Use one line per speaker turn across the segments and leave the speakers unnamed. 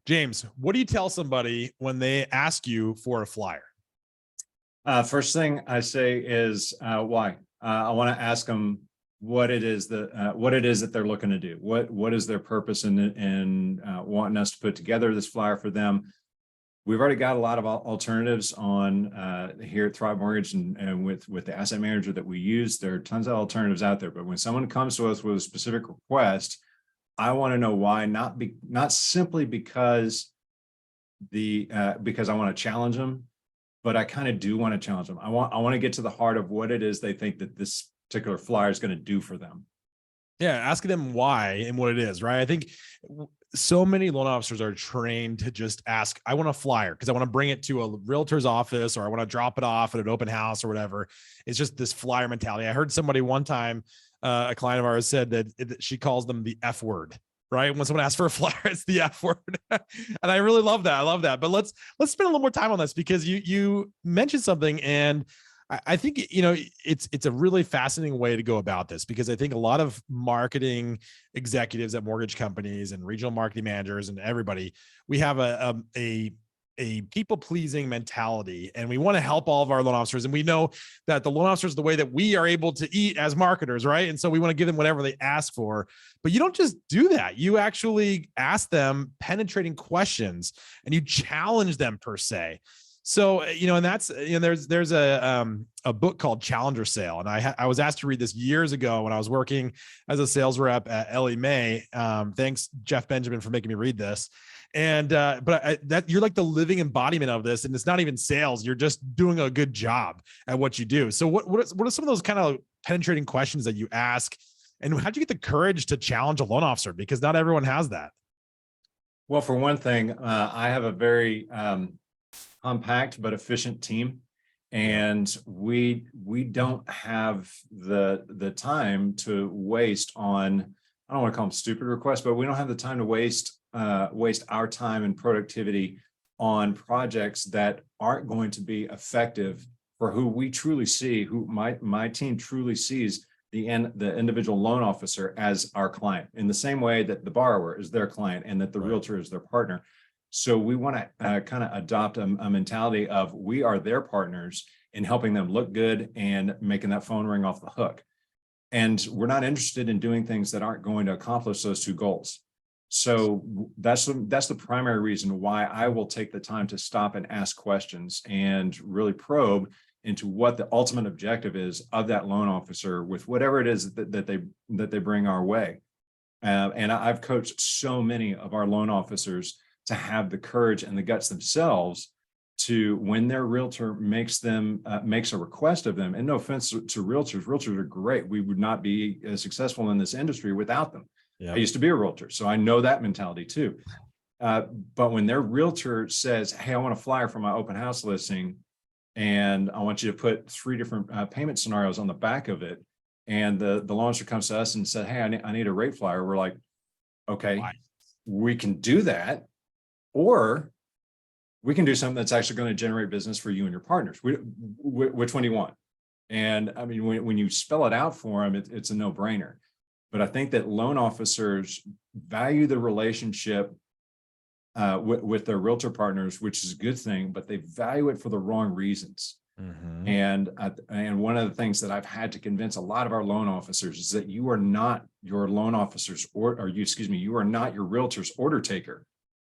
James, what do you tell somebody when they ask you for a flyer?
First thing I say is why. I want to ask them what it is that they're looking to do. What is their purpose in wanting us to put together this flyer for them? We've already got a lot of alternatives on here at Thrive Mortgage and with the asset manager that we use. There are tons of alternatives out there, but when someone comes to us with a specific request, I want to know why. Not simply because because I want to challenge them, but I kind of do want to challenge them. I want to get to the heart of what it is they think that this particular flyer is going to do for them.
Yeah, asking them why and what it is, right? I think so many loan officers are trained to just ask, I want a flyer because I want to bring it to a realtor's office, or I want to drop it off at an open house or whatever. It's just this flyer mentality. I heard somebody one time, a client of ours said that she calls them the F word, right? When someone asks for a flyer, it's the F word. And I really love that. I love that. But let's spend a little more time on this, because you mentioned something, and I think, it's a really fascinating way to go about this, because I think a lot of marketing executives at mortgage companies and regional marketing managers and everybody, we have a people pleasing mentality, and we want to help all of our loan officers. And we know that the loan officers, the way that we are able to eat as marketers, right? And so we want to give them whatever they ask for, but you don't just do that. You actually ask them penetrating questions and you challenge them per se. So, and that's, there's a book called Challenger Sale. And I was asked to read this years ago when I was working as a sales rep at Ellie Mae. Thanks, Jeff Benjamin, for making me read this. And, that you're like the living embodiment of this. And it's not even sales. You're just doing a good job at what you do. So what are some of those kind of penetrating questions that you ask? And how'd you get the courage to challenge a loan officer? Because not everyone has that.
Well, for one thing, I have a very, compact but efficient team, and we don't have the time to waste on, I don't want to call them stupid requests, but we don't have the time to waste our time and productivity on projects that aren't going to be effective for who we truly see, who my team truly sees the individual loan officer as our client, in the same way that the borrower is their client and that the realtor is their partner. So we want to kind of adopt a mentality of, we are their partners in helping them look good and making that phone ring off the hook. And we're not interested in doing things that aren't going to accomplish those two goals. So that's the primary reason why I will take the time to stop and ask questions and really probe into what the ultimate objective is of that loan officer with whatever it is that they bring our way. And I've coached so many of our loan officers to have the courage and the guts themselves to, when their realtor makes a request of them, and no offense to realtors are great. We would not be as successful in this industry without them. Yep. I used to be a realtor, so I know that mentality too. But when their realtor says, hey, I want a flyer for my open house listing, and I want you to put 3 different payment scenarios on the back of it, and the loan officer comes to us and said, hey, I need a rate flyer. We're like, okay, we can do that. Or we can do something that's actually going to generate business for you and your partners. Which one do you want? And I mean, when you spell it out for them, it's a no-brainer. But I think that loan officers value the relationship with their realtor partners, which is a good thing, but they value it for the wrong reasons. Mm-hmm. And one of the things that I've had to convince a lot of our loan officers is that you are not your loan officers, you are not your realtor's order taker.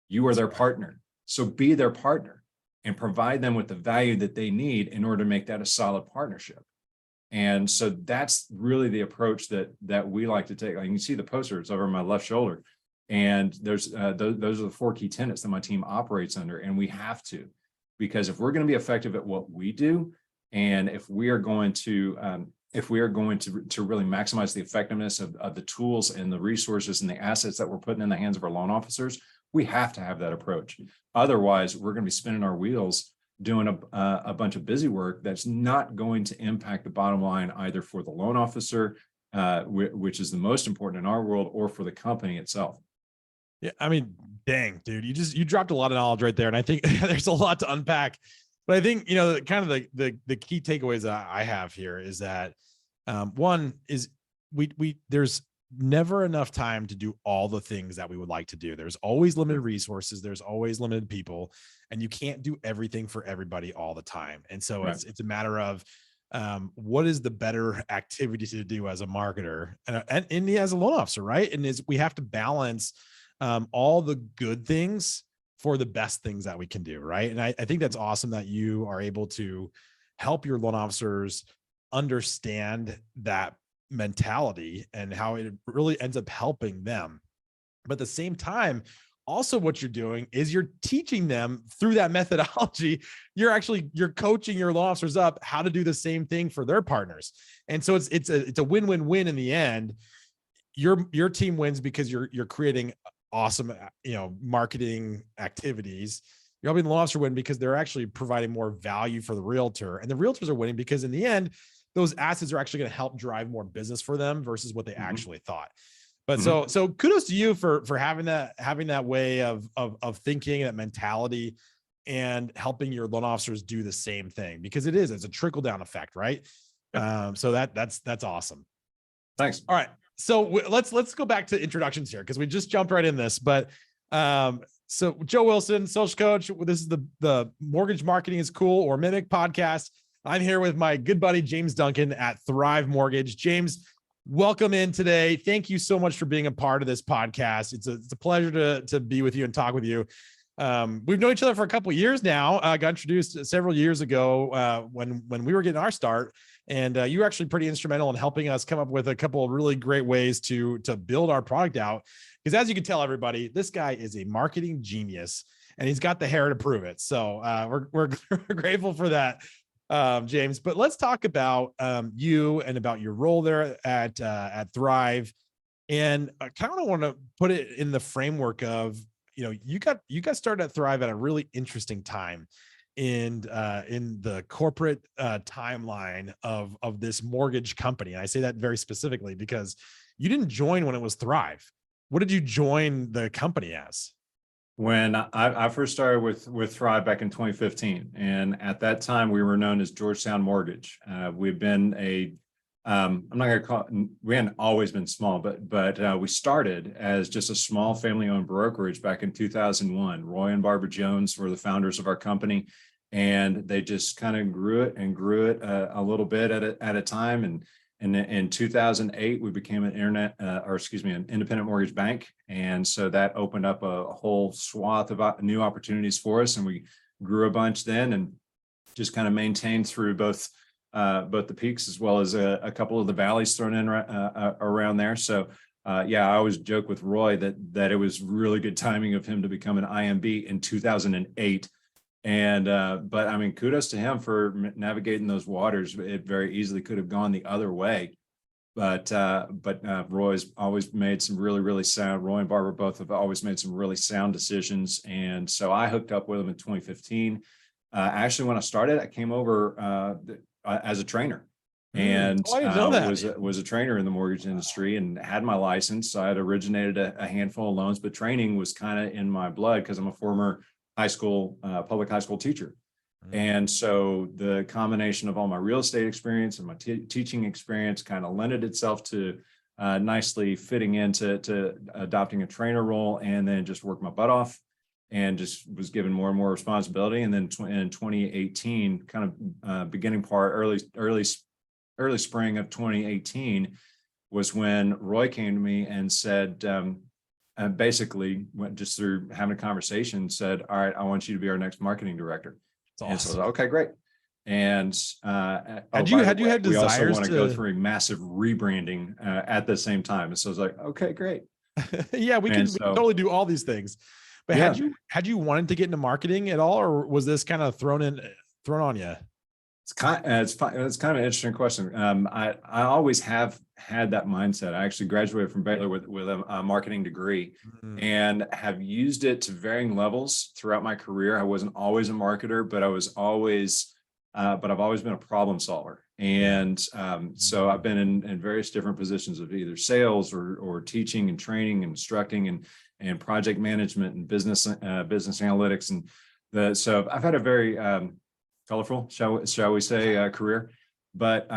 You are their partner. So be their partner and provide them with the value that they need in order to make that a solid partnership. And so that's really the approach that we like to take. You can see the poster, it's over my left shoulder. And there's those are the 4 key tenets that my team operates under. And we have to, because if we're going to be effective at what we do, and if we are going to really maximize the effectiveness of the tools and the resources and the assets that we're putting in the hands of our loan officers, we have to have that approach. Otherwise, we're going to be spinning our wheels doing a bunch of busy work that's not going to impact the bottom line, either for the loan officer, which is the most important in our world, or for the company itself.
Yeah, I mean, dang, dude, you dropped a lot of knowledge right there, and I think there's a lot to unpack. But I think kind of the key takeaways that I have here is that one is there's never enough time to do all the things that we would like to do. There's always limited resources, there's always limited people, and you can't do everything for everybody all the time. And so
Right.
it's a matter of what is the better activity to do as a marketer and as a loan officer, right? And is we have to balance all the good things for the best things that we can do, right? And I think that's awesome that you are able to help your loan officers understand that mentality and how it really ends up helping them. But at the same time, also what you're doing is you're teaching them through that methodology. You're coaching your loan officers up how to do the same thing for their partners. And so it's a win-win-win in the end. Your team wins because you're creating awesome, marketing activities. You're helping the loan officer win because they're actually providing more value for the realtor, and the realtors are winning because in the end, those assets are actually going to help drive more business for them versus what they actually thought. But so kudos to you for having that way of thinking, that mentality, and helping your loan officers do the same thing, because it's a trickle down effect, right? So that's awesome.
Thanks.
All right. So let's go back to introductions here, because we just jumped right in this. But so Joe Wilson, social coach. This is the Mortgage Marketing is Cool, or MMIC podcast. I'm here with my good buddy James Duncan at Thrive Mortgage. James, welcome in today. Thank you so much for being a part of this podcast. It's a pleasure to be with you and talk with you. We've known each other for a couple of years now. I got introduced several years ago when we were getting our start. And you were actually pretty instrumental in helping us come up with a couple of really great ways to build our product out. Because as you can tell, everybody, this guy is a marketing genius, and he's got the hair to prove it. So we're grateful for that, James. But let's talk about you and about your role there at Thrive. And I kind of want to put it in the framework of, you got started at Thrive at a really interesting time in the corporate timeline of this mortgage company. And I say that very specifically because you didn't join when it was Thrive. What did you join the company as?
When I first started with Thrive back in 2015, and at that time we were known as Georgetown Mortgage. We've been I'm not going to call it, we hadn't always been small, but we started as just a small family-owned brokerage back in 2001. Roy and Barbara Jones were the founders of our company, and they just kind of grew it a little bit at a time. And in 2008, we became an independent mortgage bank. And so that opened up a whole swath of new opportunities for us. And we grew a bunch then, and just kind of maintained through both the peaks as well as a couple of the valleys thrown in around there. So I always joke with Roy that it was really good timing of him to become an IMB in 2008. And but I mean, kudos to him for navigating those waters. It very easily could have gone the other way, but Roy's always made some really sound. Roy and Barbara both have always made some really sound decisions, and so I hooked up with him in 2015. Actually, when I started, I came over as a trainer, and
I didn't know that.
was a trainer in the mortgage industry and had my license. So I had originated a handful of loans, but training was kind of in my blood because I'm a former public high school teacher. And so the combination of all my real estate experience and my teaching experience kind of lended itself to nicely fitting into adopting a trainer role, and then just worked my butt off and just was given more and more responsibility. And then in 2018, kind of beginning part, early spring of 2018 was when Roy came to me and said, basically went just through having a conversation, said, all right, I want you to be our next marketing director.
Awesome.
And so I was like, okay, great. And
had you had
we
desires
also want to go
to
through a massive rebranding at the same time. And so I was like, okay, great.
Yeah, we can totally do all these things. But had you wanted to get into marketing at all, or was this kind of thrown on you?
It's kind of an interesting question. I always have had that mindset. I actually graduated from Baylor with a marketing degree, and have used it to varying levels throughout my career. I wasn't always a marketer, but I've always been a problem solver. And so I've been in various different positions of either sales or teaching and training and instructing and project management and business analytics. And so I've had a very colorful, shall we say, career. But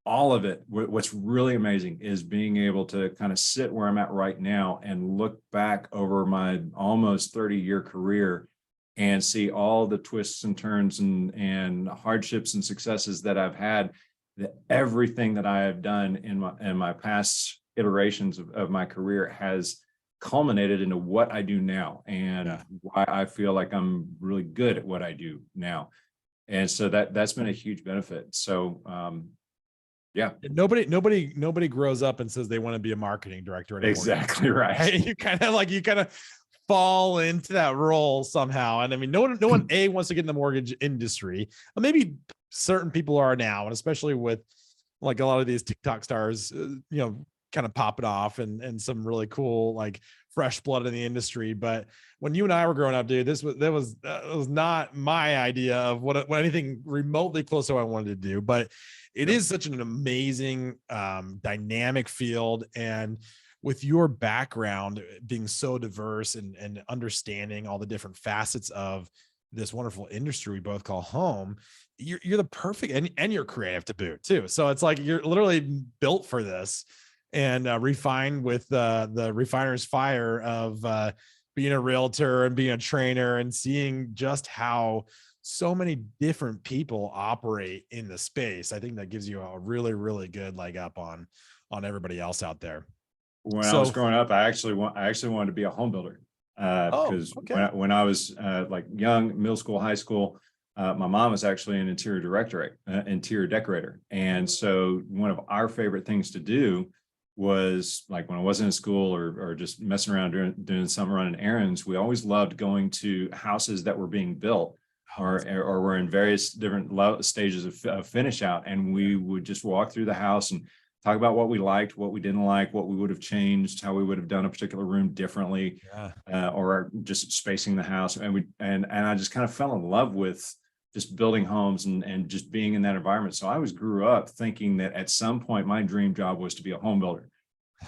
all of it. What's really amazing is being able to kind of sit where I'm at right now and look back over my almost 30-year career and see all the twists and turns and hardships and successes that I've had, that everything that I have done in my past iterations of my career has culminated into what I do now, and why I feel like I'm really good at what I do now. And so that's been a huge benefit. So yeah,
Nobody grows up and says they want to be a marketing director anymore.
exactly right.
You kind of fall into that role somehow. And I mean, no one A wants to get in the mortgage industry. Maybe certain people are now, and especially with like a lot of these TikTok stars, kind of popping off and some really cool, like fresh blood in the industry. But when you and I were growing up, dude, that was not my idea of what anything remotely close to what I wanted to do. But it is such an amazing, dynamic field. And with your background being so diverse and understanding all the different facets of this wonderful industry we both call home, you're the perfect, and you're creative to boot too. So it's like you're literally built for this, and refined with the refiner's fire of being a realtor and being a trainer and seeing just how so many different people operate in the space. I think that gives you a really, really good leg up on everybody else out there.
When I was growing up, I actually wanted to be a home builder, because when I was like young, middle school, high school, my mom was actually an interior decorator. And so one of our favorite things to do was, like, when I wasn't in school or just messing around doing some running errands, we always loved going to houses that were being built or were in various different stages of finish out. And we would just walk through the house and talk about what we liked, what we didn't like, what we would have changed, how we would have done a particular room differently, or just spacing the house. And I just kind of fell in love with just building homes and just being in that environment. So I always grew up thinking that at some point my dream job was to be a home builder.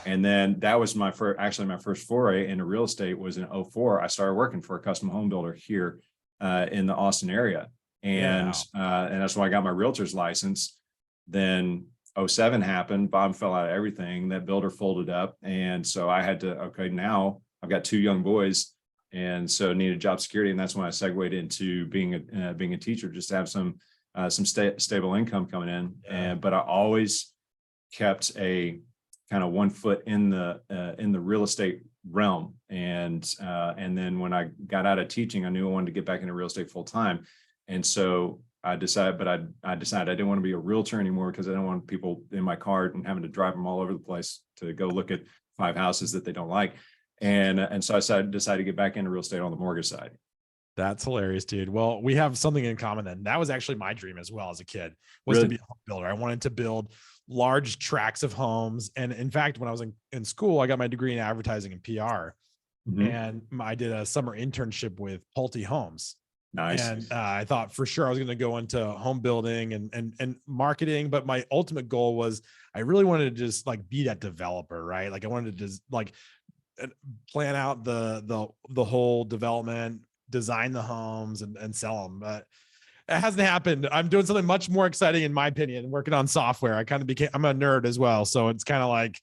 And then that was my first foray into real estate was in 2004. I started working for a custom home builder here in the Austin area. And that's why I got my realtor's license. Then 2007 happened, Bob fell out of everything, that builder folded up. And so I had to, now I've got 2 young boys, and so needed job security. And that's when I segued into being a teacher, just to have some stable income coming in. But I always kept a kind of one foot in the real estate realm. And then when I got out of teaching, I knew I wanted to get back into real estate full time. And so I decided I didn't want to be a realtor anymore, because I don't want people in my car and having to drive them all over the place to go look at 5 houses that they don't like. And so I decided to get back into real estate on the mortgage side.
That's hilarious, dude. Well, we have something in common then. That was actually my dream as well as a kid, was to be a home builder. I wanted to build large tracts of homes. And in fact, when I was in school, I got my degree in advertising and PR. And I did a summer internship with Pulte Homes.
Nice.
And I thought for sure I was going to go into home building and marketing. But my ultimate goal was I really wanted to just like be that developer, right? Like I wanted to just like plan out the whole development, design the homes and sell them. But it hasn't happened. I'm doing something much more exciting, in my opinion, working on software. I'm a nerd as well. So it's kind of like,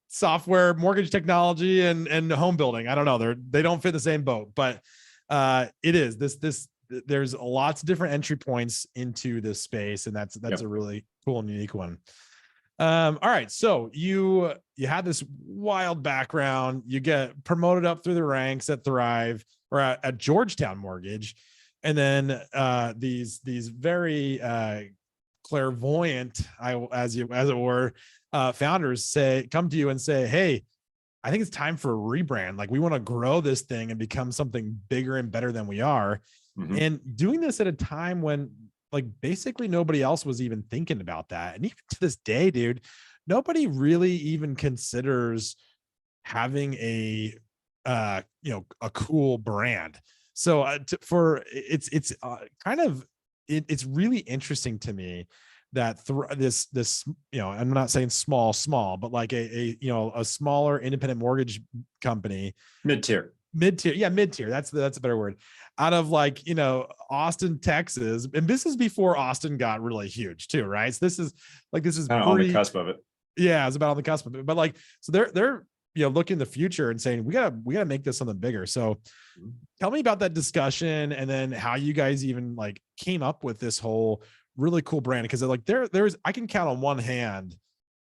software, mortgage technology and home building. I don't know. They don't fit in the same boat, but it is there's lots of different entry points into this space. And that's a really cool and unique one. All right. So you had this wild background, you get promoted up through the ranks at Thrive or at Georgetown Mortgage. And then these very clairvoyant, as it were, founders come to you and say, "Hey, I think it's time for a rebrand. Like we want to grow this thing and become something bigger and better than we are." And doing this at a time when like basically nobody else was even thinking about that. And even to this day, dude, nobody really even considers having a cool brand. So it's really interesting to me that this I'm not saying small, but like a smaller independent mortgage company,
mid-tier,
mid-tier. Yeah, mid-tier. That's a better word. Out of like, Austin, Texas. And this is before Austin got really huge too, right? So this is
Kind of on the
pre,
cusp of it.
yeah, it's about on the cusp of it. But like, so they're looking in the future and saying we gotta make this something bigger. So tell me about that discussion and then how you guys even like came up with this whole really cool brand. Cause like there's I can count on one hand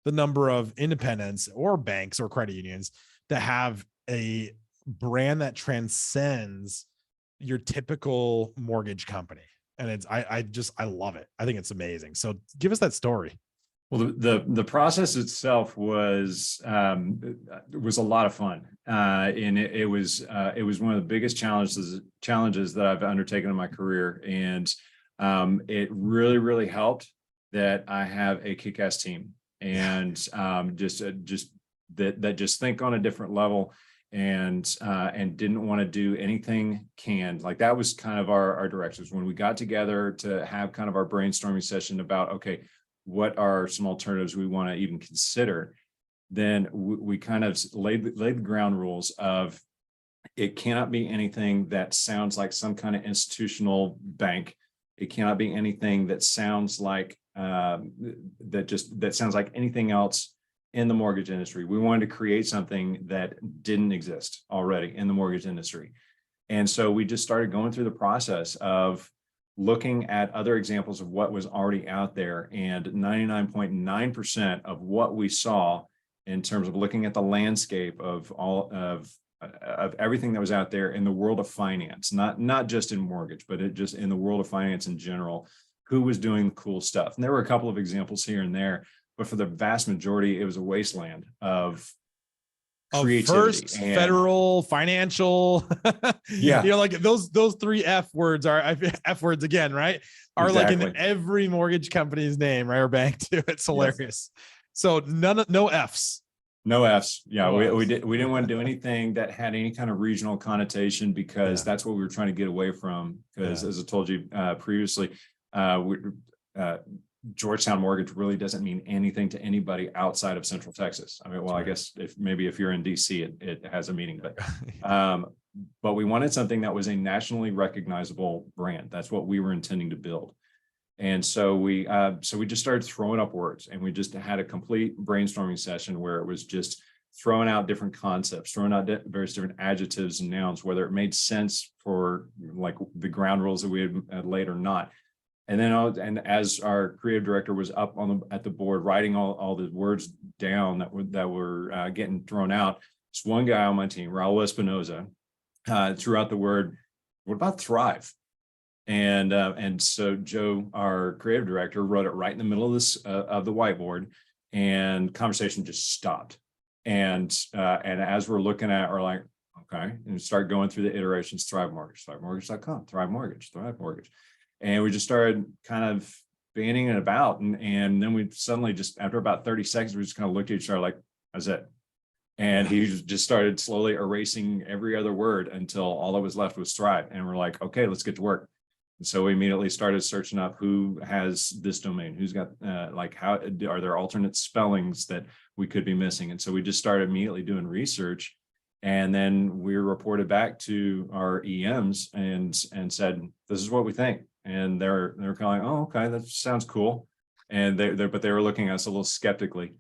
the number of independents or banks or credit unions that have a brand that transcends your typical mortgage company. And I love it. I think it's amazing. So give us that story.
Well, the process itself was a lot of fun, and it was one of the biggest challenges that I've undertaken in my career, and it really helped that I have a kick-ass team, and just that just think on a different level, and didn't want to do anything canned. Like that was kind of our directions when we got together to have kind of our brainstorming session about, okay, what are some alternatives we want to even consider. Then we kind of laid the ground rules of it cannot be anything that sounds like some kind of institutional bank. It cannot be anything that sounds like that sounds like anything else in the mortgage industry. We wanted to create something that didn't exist already in the mortgage industry. And so we just started going through the process of looking at other examples of what was already out there, and 99.9% of what we saw in terms of looking at the landscape of all of everything that was out there in the world of finance, not just in mortgage, but it just in the world of finance in general, who was doing cool stuff. And there were a couple of examples here and there, but for the vast majority, it was a wasteland of creativity.
First federal financial,
yeah,
like those three F words are F words again, right? Are
exactly.
like in every mortgage company's name, right? Or bank too. It's hilarious. Yes. So no F's.
No F's. Yeah, we didn't want to do anything that had any kind of regional connotation, because that's what we were trying to get away from. Because as I told you previously, Georgetown mortgage really doesn't mean anything to anybody outside of Central Texas. I mean, well, I guess if you're in DC, it has a meaning, but we wanted something that was a nationally recognizable brand. That's what we were intending to build. And so we just started throwing up words, and we just had a complete brainstorming session where it was just throwing out different concepts, throwing out various different adjectives and nouns, whether it made sense for like the ground rules that we had laid or not. And then, as our creative director was up at the board writing all the words down that were getting thrown out, this one guy on my team, Raul Espinoza, threw out the word, "What about thrive?" And so Joe, our creative director, wrote it right in the middle of this of the whiteboard, and conversation just stopped. And as we're looking at, we're like, okay, and start going through the iterations: Thrive Mortgage, ThriveMortgage.com, Thrive Mortgage, Thrive Mortgage. And we just started kind of banning it about. And then we suddenly, just after about 30 seconds, we just kind of looked at each other like, that's it. And he just started slowly erasing every other word until all that was left was Thrive. And we're like, okay, let's get to work. And so we immediately started searching up who has this domain, who's got how are there alternate spellings that we could be missing. And so we just started immediately doing research. And then we reported back to our EMs and said, this is what we think. And they're kind of like, oh, okay, that sounds cool. And but they were looking at us a little skeptically.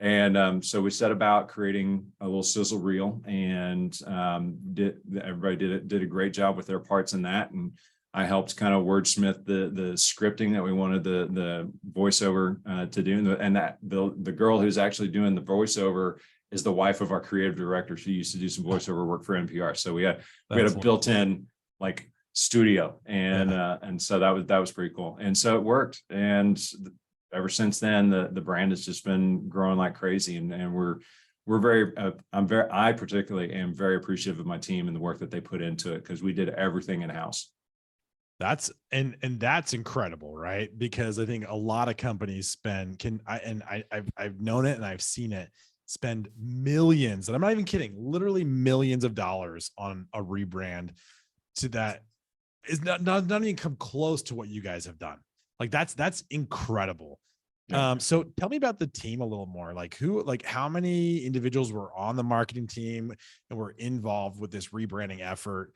And so we set about creating a little sizzle reel, and everybody did a great job with their parts in that. And I helped kind of wordsmith the scripting that we wanted the voiceover to do. And that the girl who's actually doing the voiceover is the wife of our creative director. She used to do some voiceover work for NPR. So we had a built-in like studio, and so that was pretty cool. And so it worked. And ever since then, the brand has just been growing like crazy. And we're very, I particularly am very appreciative of my team and the work that they put into it, because we did everything in-house.
That's incredible, right? Because I think a lot of companies I've known it and I've seen it, spend millions, and I'm not even kidding, literally millions of dollars on a rebrand to that is not even come close to what you guys have done. Like that's incredible.
Yeah.
So tell me about the team a little more. Like how many individuals were on the marketing team and were involved with this rebranding effort?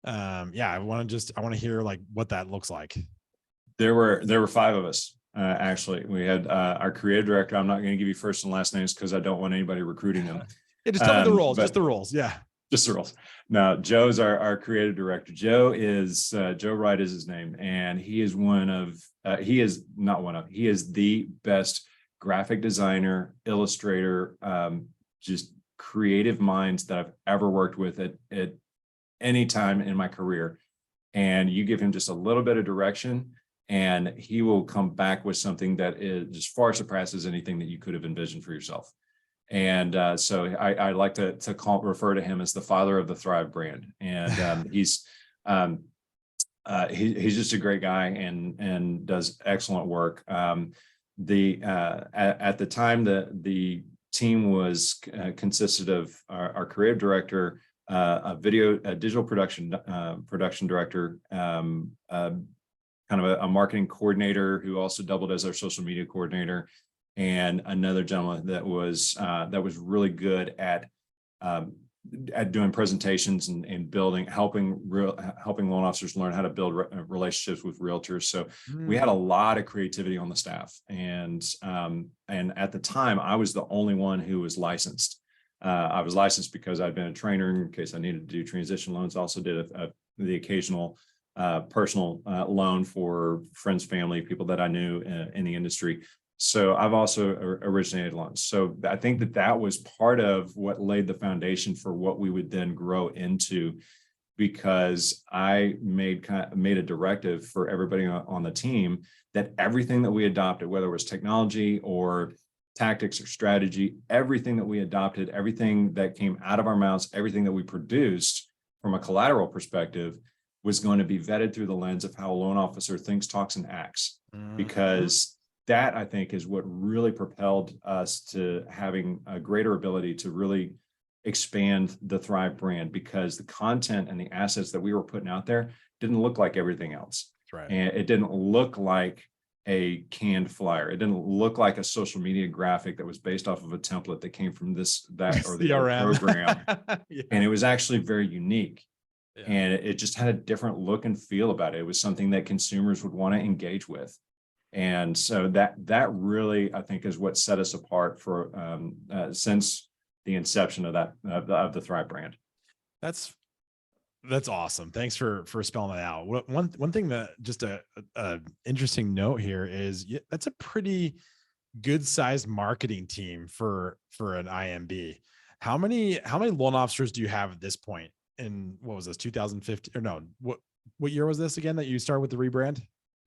Yeah, I want to hear like what that looks like.
There were five of us. Actually, we had our creative director. I'm not going to give you first and last names because I don't want anybody recruiting them.
Yeah, just tell me the roles,
But
just the roles. Yeah.
just the roles. Now, Joe's our creative director. Joe Wright is his name, and he is he is the best graphic designer, illustrator, just creative minds that I've ever worked with at any time in my career. And you give him just a little bit of direction, and he will come back with something that is just far surpasses anything that you could have envisioned for yourself. And so I like to refer to him as the father of the Thrive brand. And he's just a great guy and does excellent work. At the time, the team was consisted of our creative director, a digital production director, kind of a marketing coordinator who also doubled as our social media coordinator, and another gentleman that was really good at doing presentations and helping loan officers learn how to build relationships with realtors. So we had a lot of creativity on the staff, and at the time I was the only one who was licensed. I was licensed because I'd been a trainer in case I needed to do transition loans. Also did the occasional personal loan for friends, family, people that I knew in the industry. So I've also originated loans. So I think that was part of what laid the foundation for what we would then grow into, because I made a directive for everybody on the team that everything that we adopted, whether it was technology or tactics or strategy, everything that we adopted, everything that came out of our mouths, everything that we produced from a collateral perspective was going to be vetted through the lens of how a loan officer thinks, talks, and acts, because that, I think, is what really propelled us to having a greater ability to really expand the Thrive brand, because the content and the assets that we were putting out there didn't look like everything else.
That's right.
And it didn't look like a canned flyer. It didn't look like a social media graphic that was based off of a template that came from that, or the program. Yeah. And it was actually very unique. Yeah. And it just had a different look and feel about it. It was something that consumers would want to engage with. And so that really, I think, is what set us apart for since the inception of the Thrive brand.
That's awesome. Thanks for spelling that out. One thing that just a interesting note here is that's a pretty good sized marketing team for an IMB. How many loan officers do you have at this point? In what was this, 2015 or no? What year was this again that you started with the rebrand?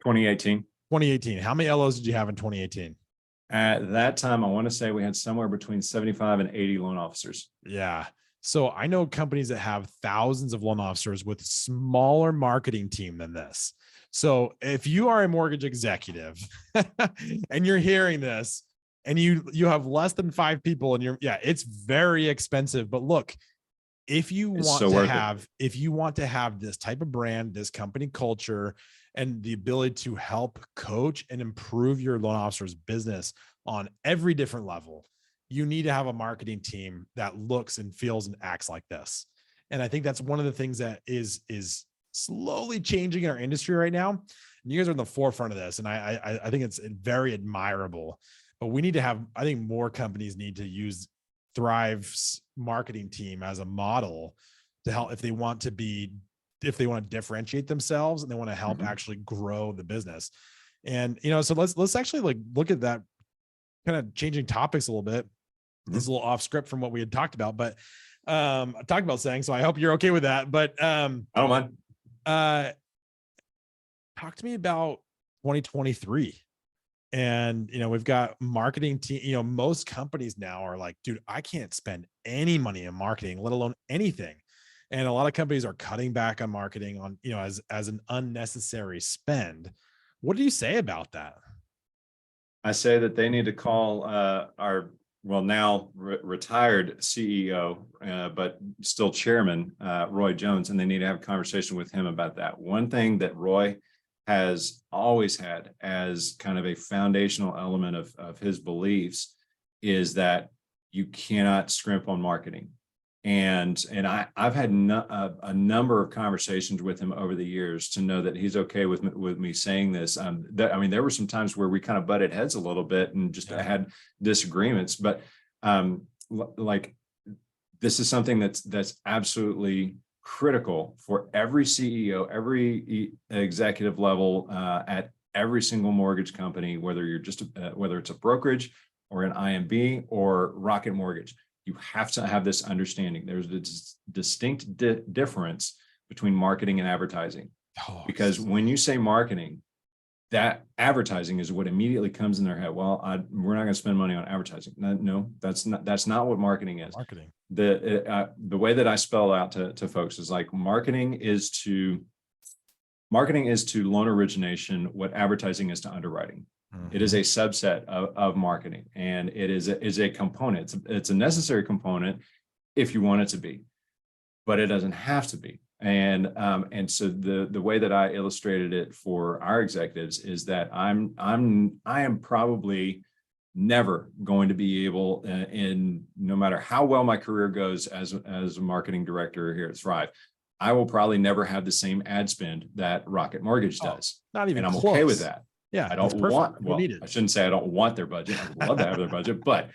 2018.
2018. How many LOs did you have in 2018?
At that time, I want to say we had somewhere between 75 and 80 loan officers.
Yeah. So I know companies that have thousands of loan officers with smaller marketing team than this. So if you are a mortgage executive and you're hearing this and you have less than 5 people and it's very expensive, but look, if you want to have this type of brand, this company culture, and the ability to help coach and improve your loan officer's business on every different level, you need to have a marketing team that looks and feels and acts like this. And I think that's one of the things that is slowly changing in our industry right now. And you guys are in the forefront of this. And I think it's very admirable, but we need to have, I think more companies need to use Thrive's marketing team as a model to help if they want to differentiate themselves and they want to help actually grow the business. And, so let's actually like look at that, kind of changing topics a little bit. This is a little off script from what we had talked about, but I talked about saying, so I hope you're okay with that, but I
don't mind.
Talk to me about 2023. And, we've got marketing team, most companies now are like, dude, I can't spend any money in marketing, let alone anything. And a lot of companies are cutting back on marketing on, as an unnecessary spend. What do you say about that?
I say that they need to call our now retired CEO, but still chairman, Roy Jones, and they need to have a conversation with him about that. One thing that Roy has always had as kind of a foundational element of his beliefs is that you cannot scrimp on marketing. And I've had a number of conversations with him over the years to know that he's okay with me saying this. There were some times where we kind of butted heads a little bit and just had disagreements, but like this is something that's absolutely critical for every CEO, every executive level at every single mortgage company, whether you're just whether it's a brokerage or an IMB or Rocket Mortgage. You have to have this understanding. There's a distinct difference between marketing and advertising. Because when you say marketing, that advertising is what immediately comes in their head. Well, we're not going to spend money on advertising. No, that's not what marketing is.
Marketing.
The way that I spell out to folks is like marketing is to loan origination what advertising is to underwriting. It is a subset of marketing, and it is a component. It's a necessary component if you want it to be, but it doesn't have to be. And so the way that I illustrated it for our executives is that I am probably never going to be able, in no matter how well my career goes as a marketing director here at Thrive, I will probably never have the same ad spend that Rocket Mortgage does.
Not even
and I'm
close.
okay with that.
Yeah,
I don't want, well, I shouldn't say I don't want their budget. I would love to have their budget, but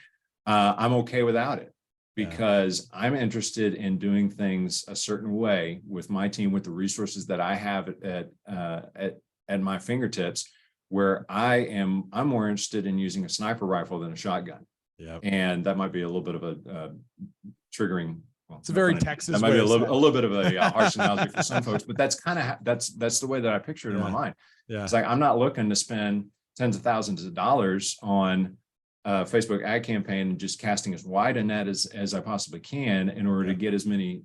I'm okay without it because I'm interested in doing things a certain way with my team, with the resources that I have at my fingertips, where I'm more interested in using a sniper rifle than a shotgun. Yeah. And that might be a little bit of a triggering. Well,
it's a very Texas.
That might be a little bit of a harsh analogy for some folks, but that's kind of that's the way that I picture it in my mind. Yeah. It's like I'm not looking to spend tens of thousands of dollars on a Facebook ad campaign and just casting as wide a net as I possibly can in order to get as many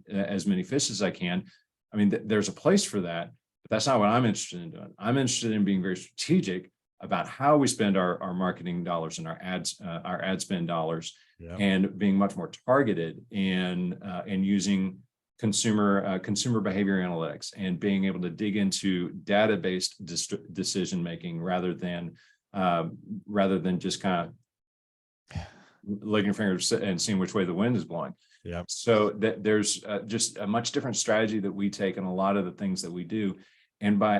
fish as I can. I mean, there's a place for that, but that's not what I'm interested in doing. I'm interested in being very strategic about how we spend our marketing dollars and our ad spend dollars, and being much more targeted in using consumer behavior analytics and being able to dig into data-based decision making rather than just kind of licking your fingers and seeing which way the wind is blowing. Yeah. So there's just a much different strategy that we take in a lot of the things that we do, and by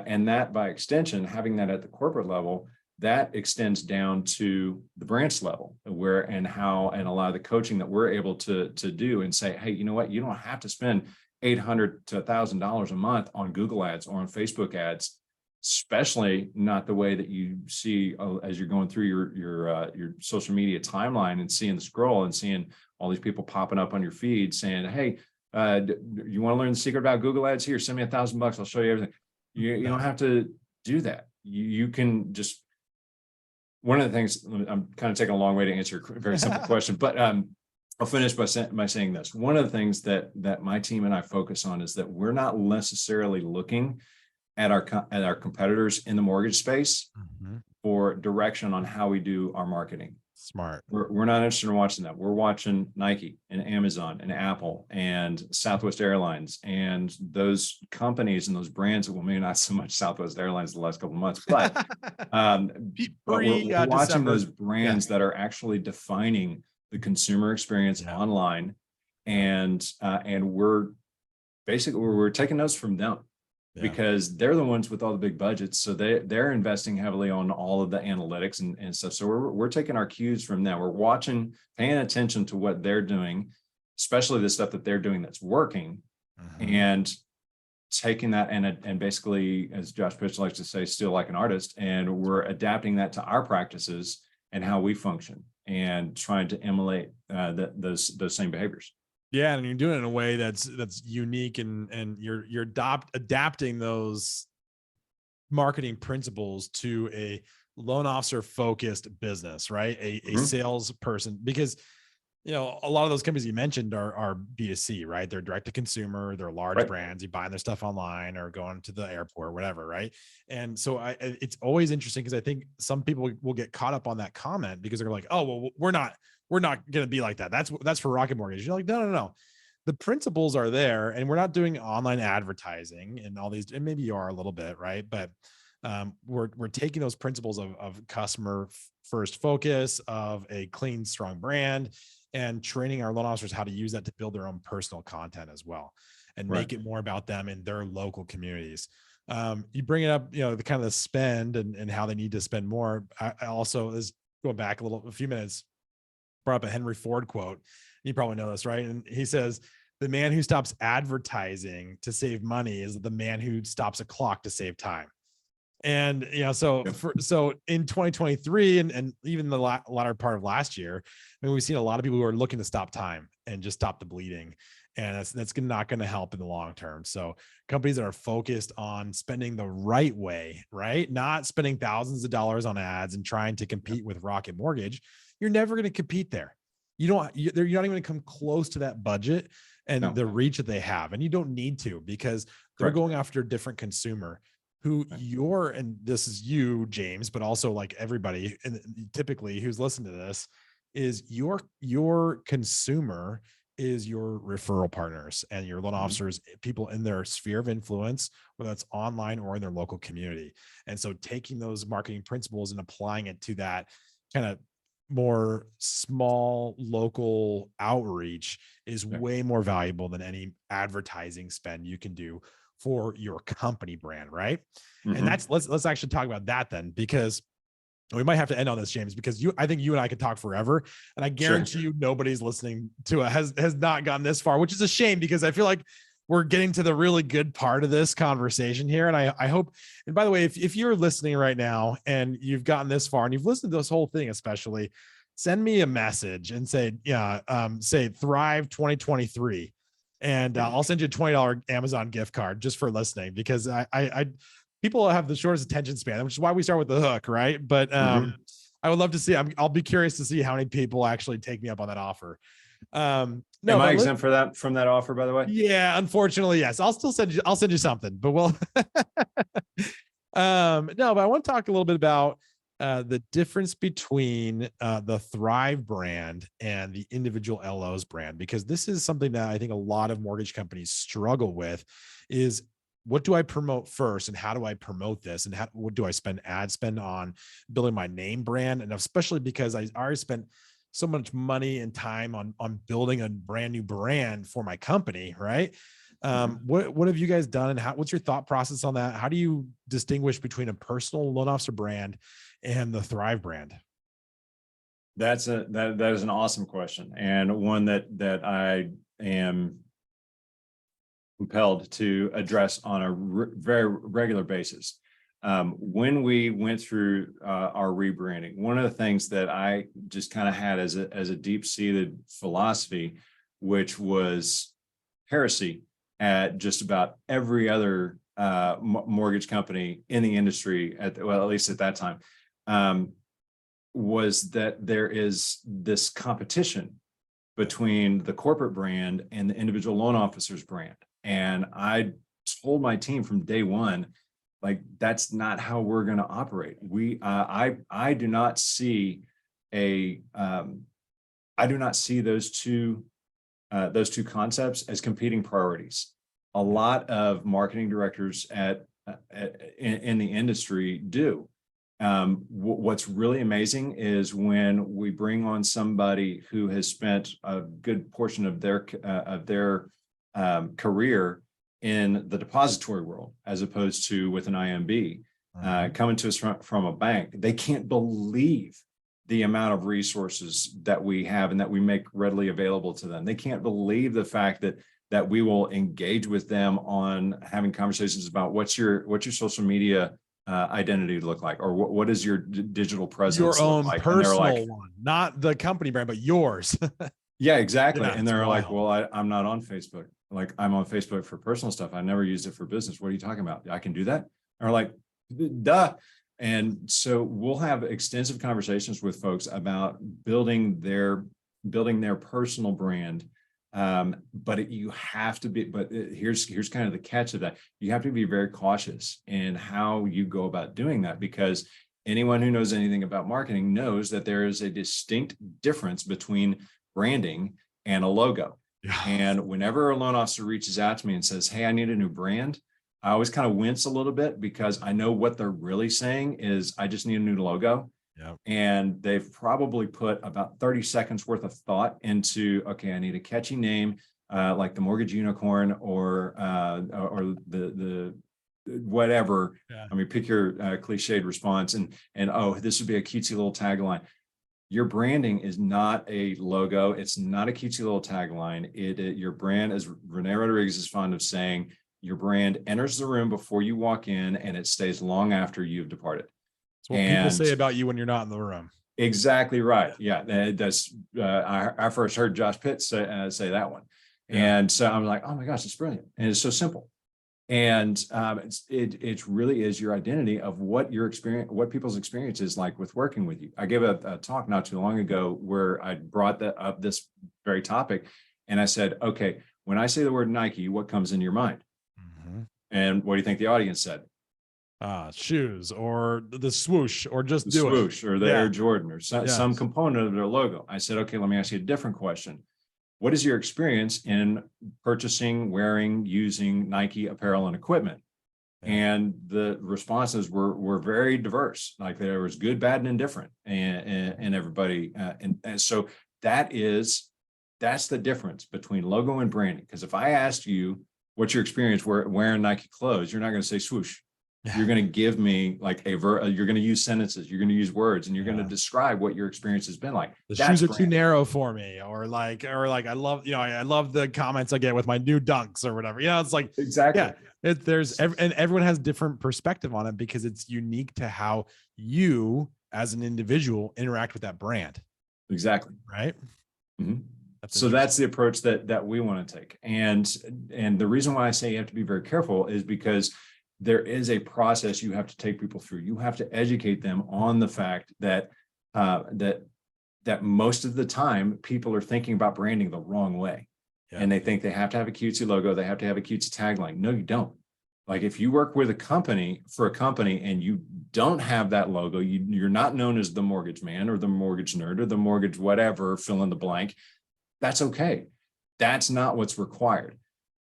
extension, having that at the corporate level, that extends down to the branch level, where and a lot of the coaching that we're able to do and say, hey, you know what, you don't have to spend $800 to $1,000 a month on Google ads or on Facebook ads, especially not the way that you see as you're going through your social media timeline and seeing the scroll and seeing all these people popping up on your feed saying, hey, you want to learn the secret about Google ads? Here, send me $1,000. I'll show you everything. You don't have to do that. You can just, one of the things, I'm kind of taking a long way to answer a very simple question, but I'll finish by saying this. One of the things that my team and I focus on is that we're not necessarily looking at our competitors in the mortgage space for direction on how we do our marketing.
Smart.
We're not interested in watching that. We're watching Nike and Amazon and Apple and Southwest Airlines and those companies and those brands. Well, maybe not so much Southwest Airlines the last couple of months, but we're watching those brands that are actually defining the consumer experience online, and we're taking those from them. Because they're the ones with all the big budgets. So they're investing heavily on all of the analytics and stuff. So we're taking our cues from them. We're watching, paying attention to what they're doing, especially the stuff that they're doing that's working, and taking that and basically, as Josh Pitch likes to say, steal like an artist. And we're adapting that to our practices and how we function and trying to emulate those same behaviors.
Yeah, and you're doing it in a way that's unique, and you're adapting those marketing principles to a loan officer focused business, right? A salesperson, because a lot of those companies you mentioned are B2C, right? They're direct to consumer, they're large brands, you buying their stuff online or going to the airport or whatever, right? And so it's always interesting because I think some people will get caught up on that comment because they're like, oh, well, we're not going to be like that. That's for Rocket Mortgage. You're like, no. The principles are there, and we're not doing online advertising and all these, and maybe you are a little bit, right? But We're taking those principles of customer first focus, of a clean, strong brand, and training our loan officers how to use that to build their own personal content as well, and
Right.
make it more about them in their local communities. You bring it up, the kind of the spend and how they need to spend more. I also is going back a few minutes, brought up a Henry Ford quote. You probably know this, right? And he says, the man who stops advertising to save money is the man who stops a clock to save time. And so in 2023 and even the latter part of last year, I mean, we've seen a lot of people who are looking to stop time and just stop the bleeding, and that's not going to help in the long term. So companies that are focused on spending the right way, right, not spending thousands of dollars on ads and trying to compete with Rocket Mortgage, you're never going to compete there. You're not even going to come close to that budget and the reach that they have, and you don't need to, because they're going after a different consumer who and this is you, James, but also like everybody, and typically who's listening to this, is your consumer is your referral partners and your loan officers, people in their sphere of influence, whether that's online or in their local community. And so taking those marketing principles and applying it to that kind of more small local outreach is way more valuable than any advertising spend you can do for your company brand, right? And let's actually talk about that then, because we might have to end on this, James, because I think you and I could talk forever, and I guarantee you nobody's listening to it has not gotten this far, which is a shame, because I feel like we're getting to the really good part of this conversation here. And I hope, and by the way, if you're listening right now and you've gotten this far and you've listened to this whole thing, especially, send me a message and say, say Thrive 2023. And I'll send you a $20 Amazon gift card just for listening, because I people have the shortest attention span, which is why we start with the hook, right? But I would love to see. I'll be curious to see how many people actually take me up on that offer.
Am I exempt from that offer, by the way?
Yeah, unfortunately, yes. I'll send you something, but we'll no, but I want to talk a little bit about the difference between the Thrive brand and the individual LOs brand, because this is something that I think a lot of mortgage companies struggle with. Is what do I promote first, and how do I promote this, and what do I spend ad spend on building my name brand? And especially because I already spent so much money and time on building a brand new brand for my company, right? What have you guys done, and what's your thought process on that? How do you distinguish between a personal loan officer brand and the Thrive brand?
That is an awesome question, and one that I am compelled to address on a very regular basis. When we went through our rebranding, one of the things that I just kind of had as a deep-seated philosophy, which was heresy at just about every other mortgage company in the industry, at least at that time, was that there is this competition between the corporate brand and the individual loan officer's brand. And I told my team from day one, like, that's not how we're going to operate. I do not see those two concepts as competing priorities. A lot of marketing directors in the industry do. What's really amazing is when we bring on somebody who has spent a good portion of their career in the depository world, as opposed to with an IMB, coming to us from a bank. They can't believe the amount of resources that we have and that we make readily available to them. They can't believe the fact that we will engage with them on having conversations about what's your social media identity look like, or what does your digital presence
your own
look like?
personal one, not the company brand, but yours.
Yeah, exactly.
Yeah,
and they're
wild.
like, well, I'm not on Facebook. Like, I'm on Facebook for personal stuff. I never used it for business. What are you talking about? I can do that? Or like, duh. And so we'll have extensive conversations with folks about building their personal brand. But here's kind of the catch of that. You have to be very cautious in how you go about doing that, because anyone who knows anything about marketing knows that there is a distinct difference between branding and a logo. Yeah. And whenever a loan officer reaches out to me and says, hey, I need a new brand, I always kind of wince a little bit because I know what they're really saying is I just need a new logo.
Yeah.
And they've probably put about 30 seconds worth of thought into, okay, I need a catchy name, like the Mortgage Unicorn or the whatever.
Yeah.
I mean, pick your cliched response and oh, this would be a cutesy little tagline. Your branding is not a logo. It's not a cutesy little tagline. Your brand, as Renee Rodriguez is fond of saying, your brand enters the room before you walk in and it stays long after you've departed.
It's what people say about you when you're not in the room.
Exactly right. Yeah, that's I first heard Josh Pitt say that one,
Yeah.
and so I'm like, oh my gosh, it's brilliant, and it's so simple, and it really is your identity of what your experience, what people's experience is like with working with you. I gave a talk not too long ago where I brought up this very topic, and I said, okay, when I say the word Nike, what comes into your mind?
Mm-hmm.
And what do you think the audience said?
Shoes or the swoosh or just
The
do
swoosh
it.
or the
Yeah.
Air Jordan or some
Yes.
component of their logo. I said, okay, let me ask you a different question. What is your experience in purchasing, wearing, using Nike apparel and equipment?
Yeah.
And the responses were very diverse. Like there was good, bad, and indifferent, and everybody. And so that's the difference between logo and branding. Because if I asked you what's your experience wearing Nike clothes, you're not going to say swoosh. You're going to give me like you're going to use sentences, you're going to use words, and you're going to describe what your experience has been like.
The shoes are too narrow for me, or like I love, I love the comments I get with my new dunks or whatever. It's like,
exactly.
Yeah, and everyone has different perspective on it because it's unique to how you as an individual interact with that brand.
Exactly.
Right.
Mm-hmm. So that's the approach that we want to take. And the reason why I say you have to be very careful is because there is a process you have to take people through. You have to educate them on the fact that that most of the time people are thinking about branding the wrong way. Yeah. And they think they have to have a cutesy logo, they have to have a cutesy tagline. No, you don't. Like if you work with a company and you don't have that logo, you're not known as the mortgage man or the mortgage nerd or the mortgage whatever, fill in the blank. That's okay. That's not what's required.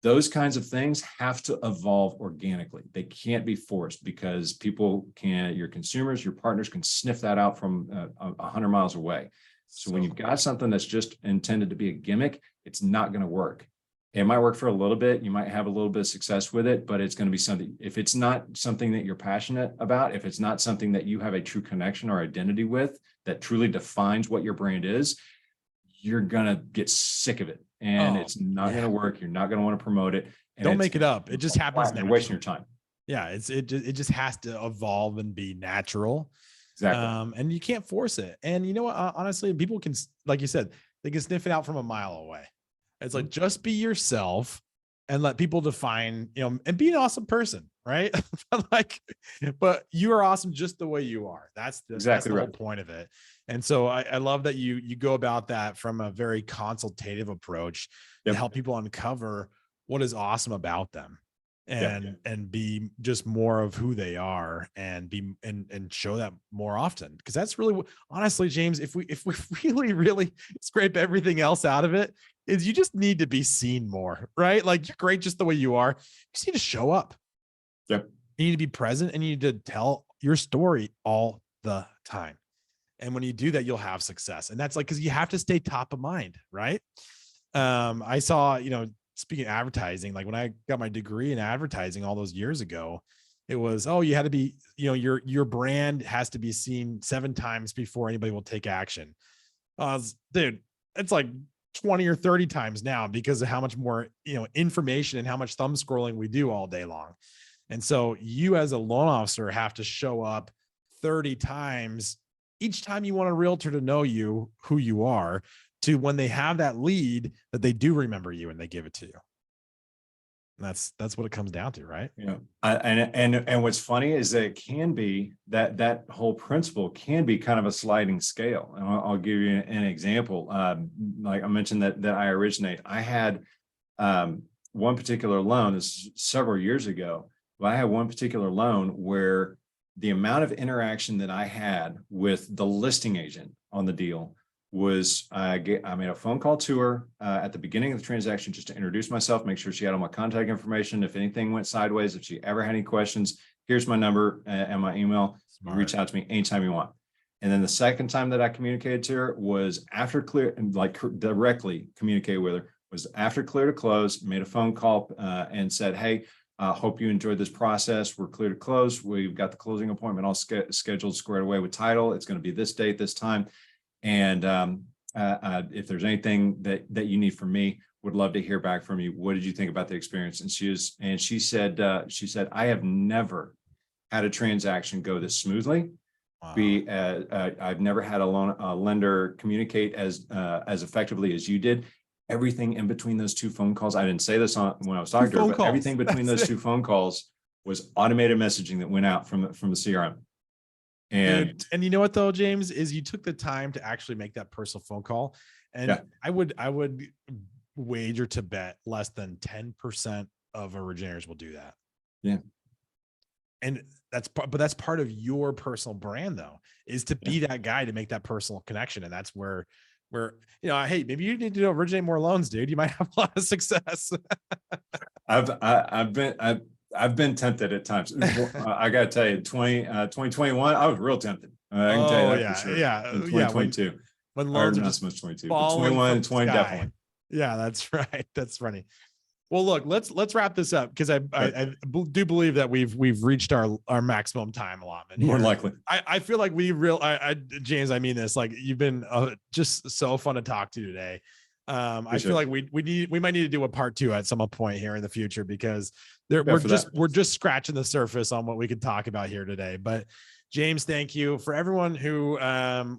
Those kinds of things have to evolve organically. They can't be forced because your consumers, your partners can sniff that out from 100 miles away. So when you've got something that's just intended to be a gimmick, it's not going to work. It might work for a little bit. You might have a little bit of success with it, but it's going to be something, if it's not something that you're passionate about, if it's not something that you have a true connection or identity with that truly defines what your brand is, you're going to get sick of it. And it's not going to work. You're not going to want to promote it. And
don't make it up. It just happens.
You're wasting your time.
Yeah. It just has to evolve and be natural.
Exactly.
And you can't force it. And you know what? Honestly, people can, like you said, they can sniff it out from a mile away. It's like, just be yourself and let people define, and be an awesome person. Right. But you are awesome just the way you are. That's the whole point of it. And so I love that you go about that from a very consultative approach to help people uncover what is awesome about them and be just more of who they are and be and show that more often. Because that's really, honestly, James, if we really scrape everything else out of it, is you just need to be seen more, right? Like you're great just the way you are. You just need to show up.
Yep.
You need to be present and you need to tell your story all the time. And when you do that, you'll have success. And that's like, because you have to stay top of mind, right? I saw, speaking of advertising, like when I got my degree in advertising all those years ago, it was, you had to be, your brand has to be seen 7 times before anybody will take action. Dude, it's like 20 or 30 times now because of how much more, information and how much thumb scrolling we do all day long. And so you as a loan officer have to show up 30 times each time you want a realtor to know you, who you are, to when they have that lead that they do remember you and they give it to you. And that's what it comes down to, right?
Yeah. And what's funny is that it can be that whole principle can be kind of a sliding scale. And I'll give you an example. Like I mentioned that I originate. I had one particular loan, this is several years ago, but I had one particular loan where the amount of interaction that I had with the listing agent on the deal was I made a phone call to her at the beginning of the transaction just to introduce myself, make sure she had all my contact information. If anything went sideways, if she ever had any questions, here's my number and my email. You can reach out to me anytime you want. And then the second time that I communicated to her was after clear and like directly communicate with her was after clear to close, made a phone call and said, hey, hope you enjoyed this process. We're clear to close. We've got the closing appointment all scheduled, squared away with title. It's going to be this date, this time. And if there's anything that you need from me, would love to hear back from you. What did you think about the experience? And she said, I have never had a transaction go this smoothly. Wow. I've never had a lender communicate as effectively as you did. Everything in between those two phone calls, I didn't say this when I was talking to her, but everything between those two phone calls was automated messaging that went out from the CRM.
And you know what though, James, is you took the time to actually make that personal phone call. And yeah. I would wager to bet less than 10% of originators will do that.
Yeah.
And that's part of your personal brand though, is to be that guy to make that personal connection. And that's where, hey, maybe you need to originate more loans, dude. You might have a lot of success.
I've been tempted at times. I got to tell you, 2021, I was real tempted. I can tell you that for sure.
Yeah.
In 2022.
When loans are
not
just
so much 22,
21,
20 definitely.
Yeah, that's right. That's funny. Well, look, let's wrap this up because I do believe that we've reached our maximum time allotment.
More likely.
I feel like James, I mean this, like you've been just so fun to talk to today. I feel like we might need to do a part 2 at some point here in the future because we're just scratching the surface on what we could talk about here today. But James, thank you. For everyone who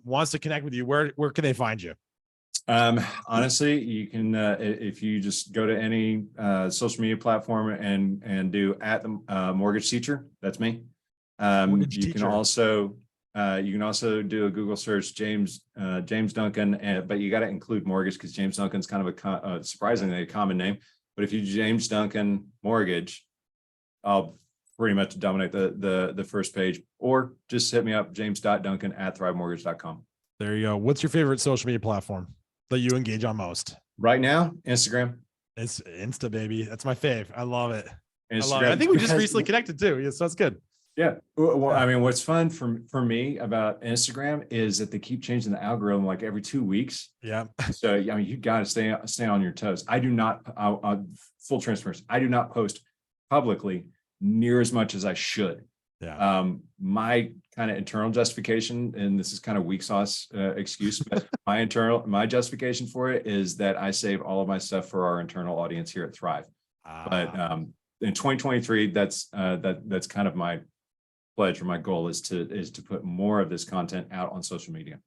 wants to connect with you, where can they find you?
Honestly, you can if you just go to any social media platform and do @mortgage teacher. That's me. You can also do a Google search, James Duncan, but you got to include mortgage because James Duncan's kind of a surprisingly a common name. But if you James Duncan mortgage, I'll pretty much dominate the first page, or just hit me up, james.duncan@thrivemortgage.com.
There you go. What's your favorite social media platform that you engage on most?
Right now, Instagram.
It's Insta, baby. That's my fave. I love it.
Instagram.
I think we just recently connected too. Yeah, so that's good.
Yeah. Well, I mean, what's fun for me about Instagram is that they keep changing the algorithm like every 2 weeks.
Yeah.
So, I mean, you got to stay on your toes. I do not, full transparency, I do not post publicly near as much as I should.
Yeah.
My kind of internal justification, and this is kind of weak sauce excuse, but my justification for it is that I save all of my stuff for our internal audience here at Thrive. But in 2023, that's kind of my pledge or my goal is to put more of this content out on social media.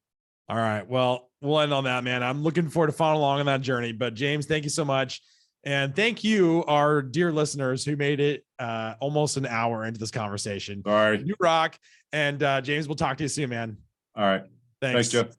All right. Well, we'll end on that, man. I'm looking forward to following along on that journey. But James, thank you so much. And thank you, our dear listeners who made it almost an hour into this conversation.
All right.
You rock. And James, we'll talk to you soon, man.
All right. Thanks, Joe.